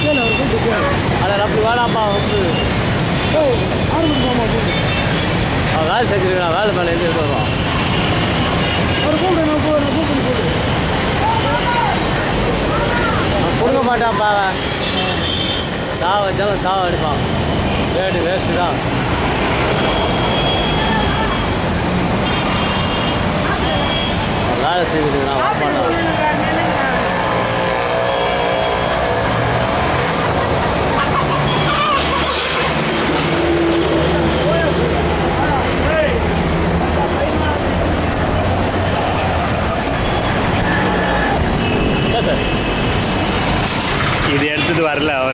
கேளு அவர் கூப்பிட்டு கேளு. அதில் அப்படி வேணாம்ப்பா வந்து ஆரம்பிச்சு போமா கூப்பிட்டு. அவன் வேலை செஞ்சுருக்கான், வேலை மேலே எழுதி வருவான். அவர் கூப்பிட்டு நான் கூப்பிட்டு கூப்பிட்டு. அவன் கொடுக்க மாட்டான்ப்பா. சாவ வச்சாலும் சாவ அடிப்பான். வேஸ்ட்டு தான். வேலை செய்துட்டு நான் வரமாட்டான். இது எடுத்துட்டு வரல.